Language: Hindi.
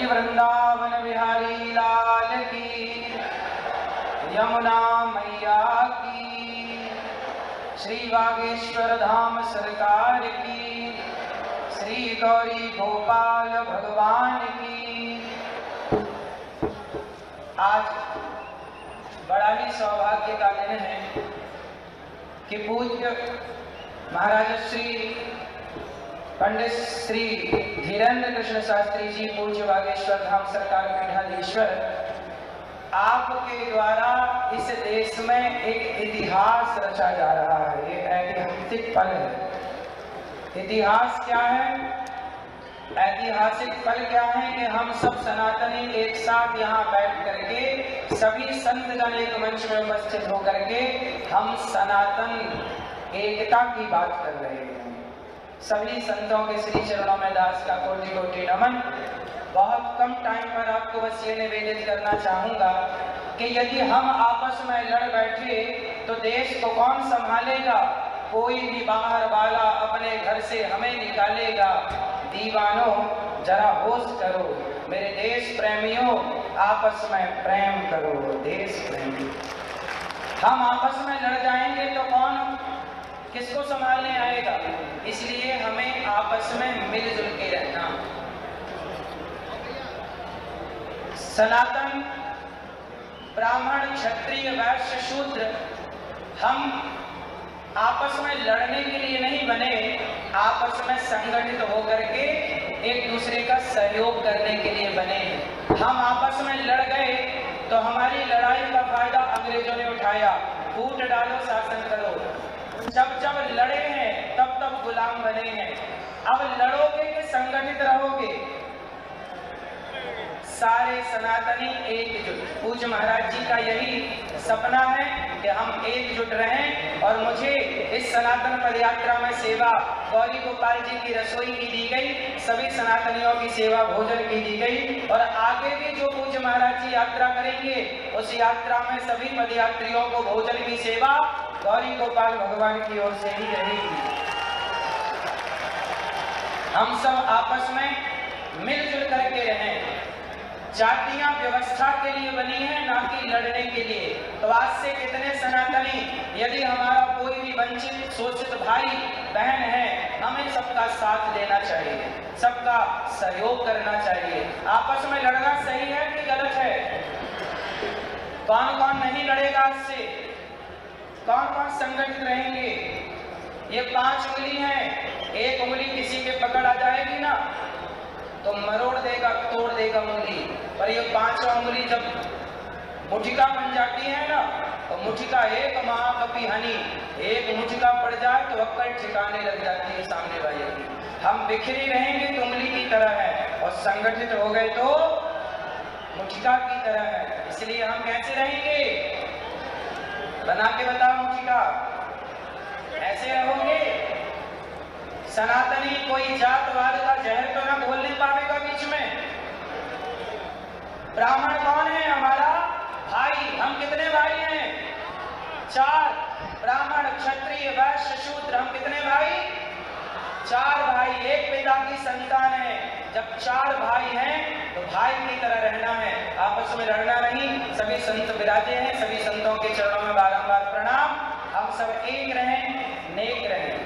वृंदावन बिहारी लाल की, यमुना मैया की, श्री बागेश्वर धाम सरकार की, श्री गौरी गोपाल भगवान की। आज बड़ा ही सौभाग्य का दिन है कि पूज्य महाराज श्री पंडित श्री धीरेन्द्र कृष्ण शास्त्री जी, पूज्य बागेश्वर धाम सरकार पीठाधीश्वर, आपके द्वारा इस देश में एक इतिहास रचा जा रहा है। ये ऐतिहासिक पल है। इतिहास क्या है? ऐतिहासिक पल क्या है कि हम सब सनातनी एक साथ यहाँ बैठ करके, सभी संत जन एक मंच में उपस्थित होकर के हम सनातन एकता की बात कर रहे हैं। सभी संतों के श्री चरणों में दास का कोटि कोटि नमन। बहुत कम टाइम पर आपको बस ये निवेदित करना चाहूंगा कि यदि हम आपस में लड़ बैठे तो देश को कौन संभालेगा? कोई भी बाहर वाला अपने घर से हमें निकालेगा। दीवानों जरा होश करो, मेरे देश प्रेमियों आपस में प्रेम करो। देश प्रेमी हम आपस में लड़ जाएंगे तो कौन किसको संभालने आएगा? इसलिए हमें आपस में मिलजुल के रहना। सनातन ब्राह्मण क्षत्रिय वैश्य शूद्र हम आपस में लड़ने के लिए नहीं बने, आपस में संगठित होकर के एक दूसरे का सहयोग करने के लिए बने। हम आपस में लड़ गए तो हमारी लड़ाई का फायदा अंग्रेजों ने उठाया। फूट डालो, शासन करो। जब जब लड़े हैं तब तब गुलाम बने हैं। अब लड़ोगे कि संगठित रहोगे? सारे सनातनी एकजुट। पूज्य महाराज जी का यही सपना है कि हम एकजुट रहें। और मुझे इस सनातन पदयात्रा में सेवा गौरी गोपाल जी की रसोई की दी गई, सभी सनातनियों की सेवा भोजन की दी गई। और आगे भी जो पूज्य महाराज जी यात्रा करेंगे उस यात्रा में सभी पदयात्रियों को भोजन की सेवा गौरी गोपाल भगवान की ओर से ही रहेगी। हम सब आपस में मिलजुल करके रहें। जातियां व्यवस्था के लिए बनी है, ना कि लड़ने के लिए। तो आज से कितने सनातनी, यदि हमारा कोई भी वंचित शोषित भाई बहन है, हमें सबका साथ देना चाहिए, सबका सहयोग करना चाहिए। आपस में लड़ना सही है कि गलत है? कौन कौन नहीं लड़ेगा आज से? कौन कौन संगठित रहेंगे? ये 5 उंगली हैं, एक उंगली किसी के पकड़ आ जाएगी ना तो मरोड़ देगा, तोड़ देगा उंगली। पर ये 5वां उंगली जब मुठिका बन जाती है ना, तो मुठिका एक महाकपि हनी, एक मुठिका पड़ जाए तो अक्कल ठिकाने लग जाती है सामने वाले की। हम बिखरी रहेंगे तो उंगली की तरह है, और संगठित हो गए तो मुठिका की तरह है। इसलिए हम कैसे रहेंगे? बना के बताओ मुठिका। ऐसे रहोगे? सनातनी कोई जातवाद का जहर तो ना घोलने पावेगा बीच में। ब्राह्मण कौन है? हमारा भाई। हम कितने भाई हैं? 4। ब्राह्मण क्षत्रिय वैश्य शूद्र, हम कितने भाई? 4 भाई, एक पिता की संतान है। जब 4 भाई हैं तो भाई की तरह रहना है, आपस में लड़ना नहीं। सभी संत विराजे हैं, सभी संतों के चरणों में बारंबार प्रणाम। हम सब एक रहें, नेक रहें।